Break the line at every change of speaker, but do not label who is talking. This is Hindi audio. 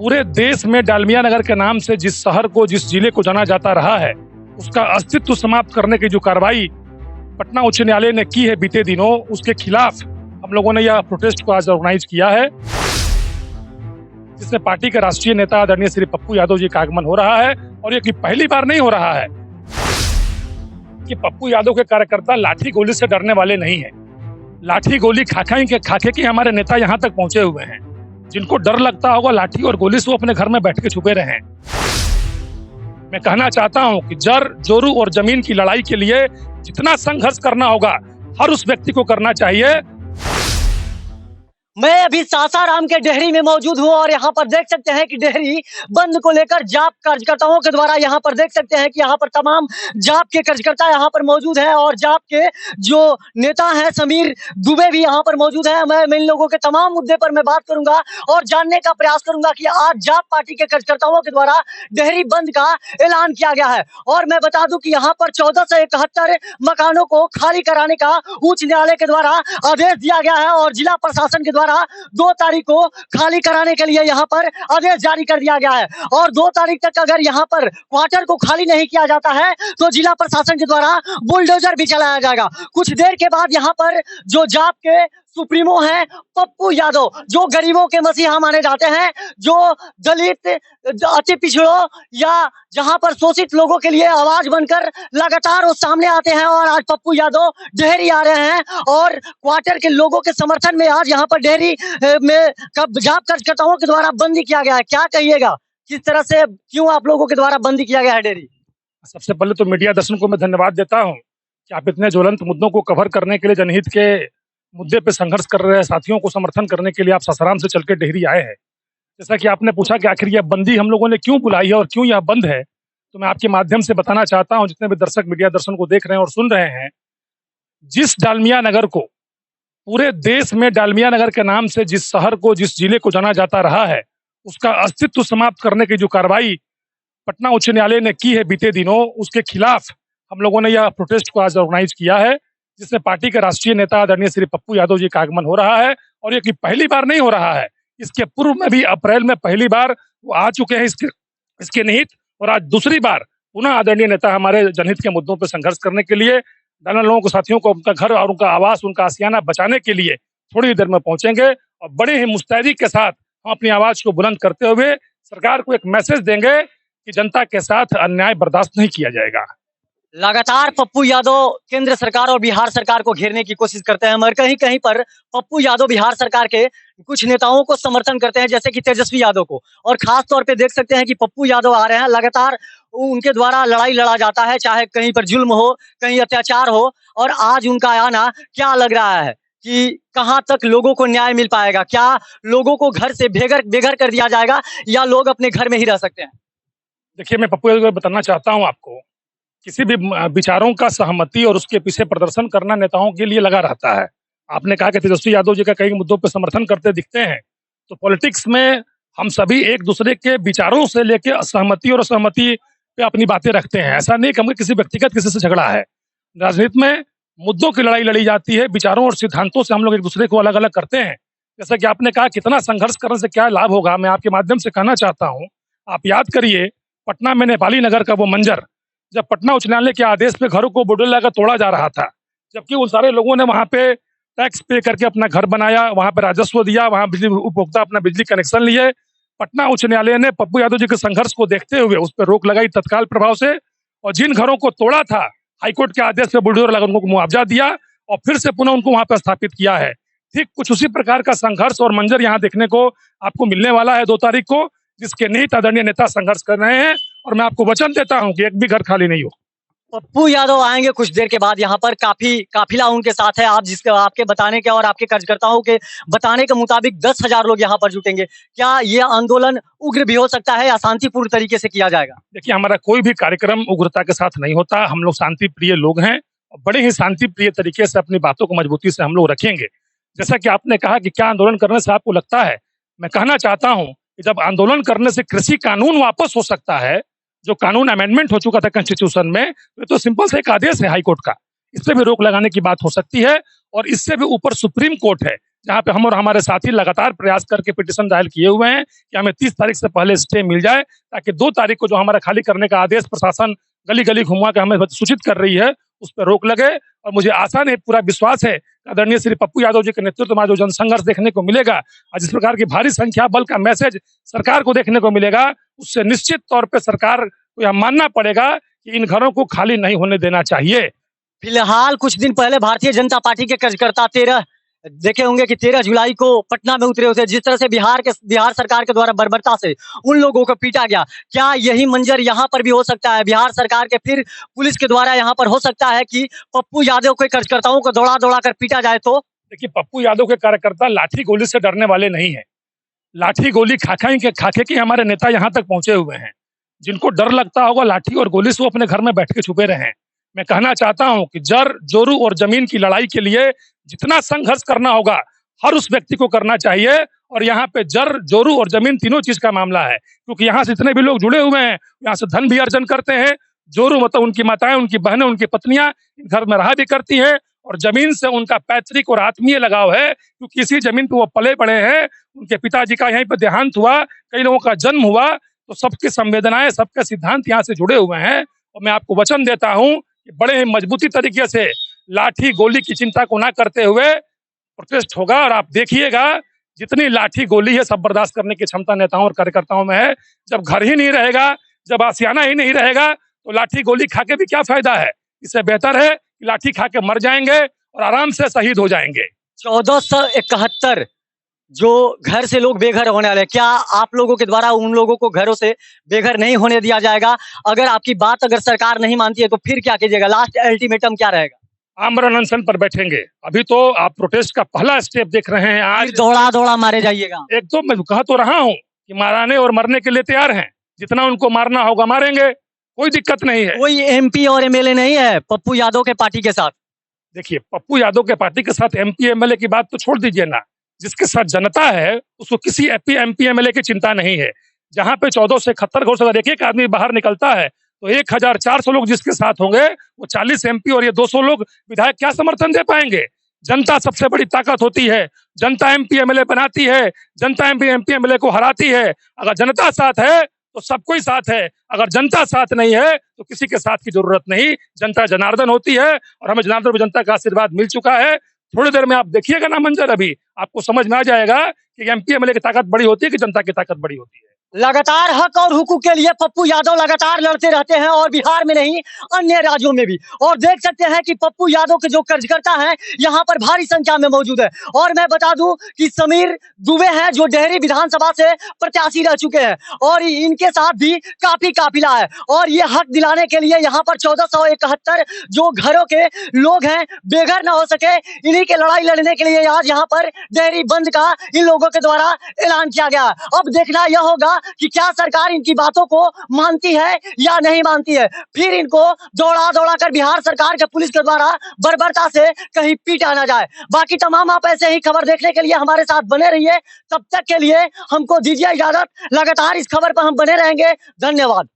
पूरे देश में डालमिया नगर के नाम से जिस शहर को, जिस जिले को जाना जाता रहा है, उसका अस्तित्व समाप्त करने की जो कार्रवाई पटना उच्च न्यायालय ने की है बीते दिनों, उसके खिलाफ हम लोगों ने यह प्रोटेस्ट को आज ऑर्गेनाइज किया है, जिसमें पार्टी के राष्ट्रीय नेता आदरणीय श्री पप्पू यादव जी का आगमन हो रहा है। और ये पहली बार नहीं हो रहा है कि पप्पू यादव के कार्यकर्ता लाठी गोली से डरने वाले नहीं है। लाठी गोली खाके के हमारे नेता यहाँ तक पहुंचे हुए हैं। जिनको डर लगता होगा लाठी और गोली से वो अपने घर में बैठ के छुपे रहे। मैं कहना चाहता हूं कि जर, जोरू और जमीन की लड़ाई के लिए जितना संघर्ष करना होगा हर उस व्यक्ति को करना चाहिए।
मैं अभी सासाराम के डेहरी में मौजूद हूँ और यहाँ पर देख सकते हैं कि डेहरी बंद को लेकर जाप कार्यकर्ताओं के द्वारा यहाँ पर देख सकते हैं कि यहाँ पर तमाम जाप के कार्यकर्ता यहाँ पर मौजूद हैं और जाप के जो नेता हैं समीर दुबे भी यहाँ पर मौजूद हैं। मैं इन लोगों के तमाम मुद्दे पर मैं बात करूंगा और जानने का प्रयास करूंगा कि आज जाप पार्टी के कार्यकर्ताओं के द्वारा डेहरी बंद का ऐलान किया गया है। और मैं बता दूं कि यहाँ पर 1471 मकानों को खाली कराने का उच्च न्यायालय के द्वारा आदेश दिया गया है और जिला प्रशासन के द्वारा 2 तारीख को खाली कराने के लिए यहाँ पर आदेश जारी कर दिया गया है। और 2 तारीख तक अगर यहाँ पर क्वार्टर को खाली नहीं किया जाता है तो जिला प्रशासन के द्वारा बुलडोजर भी चलाया जाएगा। कुछ देर के बाद यहाँ पर जो जाप के सुप्रीमो हैं पप्पू यादव, जो गरीबों के मसीहा माने जाते हैं, जो दलित, अति पिछड़ों या जहां पर शोषित लोगों के लिए आवाज बनकर लगातार वो सामने आते हैं और आज पप्पू यादव डेहरी आ रहे हैं और क्वार्टर के लोगों के समर्थन में आज यहाँ पर डेहरी में जाप कार्यकर्ताओं के द्वारा बंदी किया गया है। क्या कहिएगा, किस तरह से, क्यों आप लोगों के द्वारा बंदी किया गया है डेहरी?
सबसे पहले तो मीडिया दर्शन को मैं धन्यवाद देता हूँ कि आप इतने ज्वलंत मुद्दों को कवर करने के लिए, जनहित के मुद्दे पे संघर्ष कर रहे साथियों को समर्थन करने के लिए आप सासाराम से चल के डेहरी आए हैं। जैसा कि आपने पूछा कि आखिर यह बंदी हम लोगों ने क्यों बुलाई है और क्यों यह बंद है, तो मैं आपके माध्यम से बताना चाहता हूं, जितने भी दर्शक मीडिया दर्शन को देख रहे हैं और सुन रहे हैं, जिस डालमिया नगर को, पूरे देश में डालमिया नगर के नाम से जिस शहर को, जिस जिले को जाना जाता रहा है, उसका अस्तित्व समाप्त करने की जो कार्रवाई पटना उच्च न्यायालय ने की है बीते दिनों, उसके खिलाफ हम लोगों ने यह प्रोटेस्ट को आज ऑर्गेनाइज किया है, जिसमें पार्टी के राष्ट्रीय नेता आदरणीय श्री पप्पू यादव जी का आगमन हो रहा है। और ये पहली बार नहीं हो रहा है, इसके पूर्व में भी अप्रैल में पहली बार वो आ चुके हैं इसके निहित, और आज दूसरी बार पुनः आदरणीय नेता हमारे जनहित के मुद्दों पर संघर्ष करने के लिए, दाना लोगों को, साथियों को उनका घर और उनका आवास, उनका आशियाना बचाने के लिए थोड़ी ही देर में पहुंचेंगे और बड़े ही मुस्तैदी के साथ हम अपनी आवाज को बुलंद करते हुए सरकार को एक मैसेज देंगे कि जनता के साथ अन्याय बर्दाश्त नहीं किया जाएगा।
लगातार पप्पू यादव केंद्र सरकार और बिहार सरकार को घेरने की कोशिश करते हैं, मगर कहीं कहीं पर पप्पू यादव बिहार सरकार के कुछ नेताओं को समर्थन करते हैं, जैसे कि तेजस्वी यादव को। और खास तौर पे देख सकते हैं कि पप्पू यादव आ रहे हैं, लगातार उनके द्वारा लड़ाई लड़ा जाता है, चाहे कहीं पर जुल्म हो, कहीं अत्याचार हो। और आज उनका आना क्या लग रहा है कि कहां तक लोगों को न्याय मिल पाएगा? क्या लोगों को घर से बेघर कर दिया जाएगा या लोग अपने घर में ही रह सकते हैं?
देखिए, मैं पप्पू यादव को बताना चाहता हूँ आपको, किसी भी विचारों का सहमति और उसके पीछे प्रदर्शन करना नेताओं के लिए लगा रहता है। आपने कहा कि तेजस्वी यादव जी का कई मुद्दों पर समर्थन करते दिखते हैं, तो पॉलिटिक्स में हम सभी एक दूसरे के विचारों से लेकर सहमति और असहमति पे अपनी बातें रखते हैं। ऐसा नहीं कि हमें किसी व्यक्तिगत किसी से झगड़ा है। राजनीति में मुद्दों की लड़ाई लड़ी जाती है, विचारों और सिद्धांतों से हम लोग एक दूसरे को अलग अलग करते हैं। जैसा कि आपने कहा कितना संघर्ष करने से क्या लाभ होगा, मैं आपके माध्यम से कहना चाहता हूँ, आप याद करिए पटना में नेपाली नगर का वो मंजर, जब पटना उच्च न्यायालय के आदेश पे घरों को बुलडोजर लगा तोड़ा जा रहा था, जबकि उन सारे लोगों ने वहां पे टैक्स पे करके अपना घर बनाया, वहां पे राजस्व दिया, वहां बिजली उपभोक्ता अपना बिजली कनेक्शन लिए। पटना उच्च न्यायालय ने पप्पू यादव जी के संघर्ष को देखते हुए उस पर रोक लगाई तत्काल प्रभाव से, और जिन घरों को तोड़ा था हाईकोर्ट के आदेश पे बुलडोजर लगा उनको मुआवजा दिया और फिर से पुनः उनको वहां पर स्थापित किया है। ठीक कुछ उसी प्रकार का संघर्ष और मंजर यहाँ देखने को आपको मिलने वाला है 2 तारीख को, जिसके निहित आदरणीय नेता संघर्ष कर रहे हैं और मैं आपको वचन देता हूं कि एक भी घर खाली नहीं हो।
पप्पू यादव आएंगे कुछ देर के बाद, यहाँ पर काफिला उनके साथ है। आप जिसके आपके बताने के और आपके कार्यकर्ताओं के बताने के मुताबिक 10,000 लोग यहाँ पर जुटेंगे। क्या ये आंदोलन उग्र भी हो सकता है या शांतिपूर्ण तरीके से किया जाएगा?
देखिए, हमारा कोई भी कार्यक्रम उग्रता के साथ नहीं होता। हम लोग शांति प्रिय लोग हैं और बड़े ही शांति प्रिय तरीके से अपनी बातों को मजबूती से हम लोग रखेंगे। जैसा कि आपने कहा कि क्या आंदोलन करने से आपको लगता है, मैं कहना चाहता हूँ कि जब आंदोलन करने से कृषि कानून वापस हो सकता है, जो कानून अमेंडमेंट हो चुका था कॉन्स्टिट्यूशन में, तो सिंपल से एक आदेश है हाईकोर्ट का, इस पे भी रोक लगाने की बात हो सकती है। और इससे भी ऊपर सुप्रीम कोर्ट है, जहाँ पे हम और हमारे साथी लगातार प्रयास करके पिटीशन दायर किए हुए हैं कि हमें 30 तारीख से पहले स्टे मिल जाए, ताकि 2 तारीख को जो हमारा खाली करने का आदेश प्रशासन गली-गली घुमा के हमें सूचित कर रही है, उस पे रोक लगे। और मुझे आशा नहीं, पूरा विश्वास है, आदरणीय श्री पप्पू यादव जी के नेतृत्व में जो जनसंघर्ष देखने को मिलेगा, जिस प्रकार की भारी संख्या बल का मैसेज सरकार को देखने को मिलेगा, उससे निश्चित तौर पे सरकार को यह मानना पड़ेगा कि इन घरों को खाली नहीं होने देना चाहिए।
फिलहाल कुछ दिन पहले भारतीय जनता पार्टी के कार्यकर्ता 13 देखे होंगे कि 13 जुलाई को पटना में उतरे होते, जिस तरह से बिहार सरकार के द्वारा बर्बरता से उन लोगों को पीटा गया। क्या यही मंजर यहाँ पर भी हो सकता है? बिहार सरकार के फिर पुलिस के द्वारा यहाँ पर हो सकता है कि पप्पू यादव के कार्यकर्ताओं को दौड़ा कर पीटा जाए तो?
देखिए, पप्पू यादव के कार्यकर्ता लाठी गोली से डरने वाले नहीं है। लाठी गोली खाके के हमारे नेता यहाँ तक पहुंचे हुए हैं। जिनको डर लगता होगा लाठी और गोली से, वो अपने घर में बैठ के छुपे रहे। मैं कहना चाहता हूं कि जर जोरू और जमीन की लड़ाई के लिए जितना संघर्ष करना होगा, हर उस व्यक्ति को करना चाहिए। और यहाँ पे जर जोरू और जमीन तीनों चीज का मामला है, क्योंकि यहाँ से जितने भी लोग जुड़े हुए हैं, यहाँ से धन भी अर्जन करते हैं। जोरू मतलब उनकी माताएं, उनकी बहनें, उनकी पत्नियां घर में रहा भी करती है, और जमीन से उनका पैतृक और आत्मीय लगाव है, क्योंकि इसी जमीन पे वो पले बड़े हैं। उनके पिताजी का यहीं पे देहांत हुआ, कई लोगों का जन्म हुआ, तो सबकी संवेदनाएं, सबके सिद्धांत यहाँ से जुड़े हुए हैं। और मैं आपको वचन देता हूं कि बड़े ही मजबूती तरीके से लाठी गोली की चिंता को ना करते हुए प्रोटेस्ट होगा। और आप देखिएगा, जितनी लाठी गोली है, सब बर्दाश्त करने की क्षमता नेताओं और कार्यकर्ताओं में है। जब घर ही नहीं रहेगा, जब आसियाना ही नहीं रहेगा, तो लाठी गोली खा के भी क्या फायदा है? इससे बेहतर है कि लाठी खा के मर जाएंगे और आराम से शहीद हो जाएंगे।
1471 जो घर से लोग बेघर होने वाले, क्या आप लोगों के द्वारा उन लोगों को घरों से बेघर नहीं होने दिया जाएगा? अगर आपकी बात अगर सरकार नहीं मानती है तो फिर क्या कीजिएगा? लास्ट अल्टीमेटम क्या रहेगा?
आमरण अनशन पर बैठेंगे। अभी तो आप प्रोटेस्ट का पहला स्टेप देख रहे हैं। आज
दौड़ा मारे जाइएगा?
एक तो मैं कह तो रहा हूँ कि मारने और मरने के लिए तैयार हैं। जितना उनको मारना होगा मारेंगे, कोई दिक्कत नहीं है।
कोई एमपी और एमएलए नहीं है पप्पू यादव के पार्टी के साथ?
देखिए, पप्पू यादव के पार्टी के साथ एमपी एमएलए की बात तो छोड़ दीजिए ना। जिसके साथ जनता है, उसको किसी एमपी एमएलए की चिंता नहीं है। जहां पे 14 से 71 घोष अगर एक आदमी बाहर निकलता है, तो 1400 लोग जिसके साथ होंगे, वो 40 एमपी और ये 200 लोग विधायक क्या समर्थन दे पाएंगे? जनता सबसे बड़ी ताकत होती है। जनता एमपी एमएलए बनाती है, जनता एमपी एमएलए को हराती है। अगर जनता साथ है तो सब कोई साथ है, अगर जनता साथ नहीं है तो किसी के साथ की जरूरत नहीं। जनता जनार्दन होती है, और हमें जनार्दन जनता का आशीर्वाद मिल चुका है। थोड़ी देर में आप देखिएगा ना मंजर, अभी आपको समझ में आ जाएगा कि एमपी एमएलए की ताकत बड़ी होती है कि जनता की ताकत बड़ी होती है।
लगातार हक और हुकूक के लिए पप्पू यादव लगातार लड़ते रहते हैं, और बिहार में नहीं अन्य राज्यों में भी। और देख सकते हैं कि पप्पू यादव के जो कार्यकर्ता हैं यहाँ पर भारी संख्या में मौजूद है। और मैं बता दूं कि समीर दुबे हैं जो डेहरी विधानसभा से प्रत्याशी रह चुके हैं, और इनके साथ भी काफी काफिला है। और ये हक दिलाने के लिए यहाँ पर 1471 जो घरों के लोग हैं बेघर न हो सके, इन्हीं के लड़ाई लड़ने के लिए आज यहाँ पर डेहरी बंद का इन लोगों के द्वारा ऐलान किया गया। अब देखना यह होगा कि क्या सरकार इनकी बातों को मानती है या नहीं मानती है। फिर इनको दौड़ा कर बिहार सरकार के पुलिस के द्वारा बर्बरता से कहीं पीटा ना जाए। बाकी तमाम आप ऐसे ही खबर देखने के लिए हमारे साथ बने रहिए। तब तक के लिए हमको दीजिए इजाजत। लगातार इस खबर पर हम बने रहेंगे। धन्यवाद।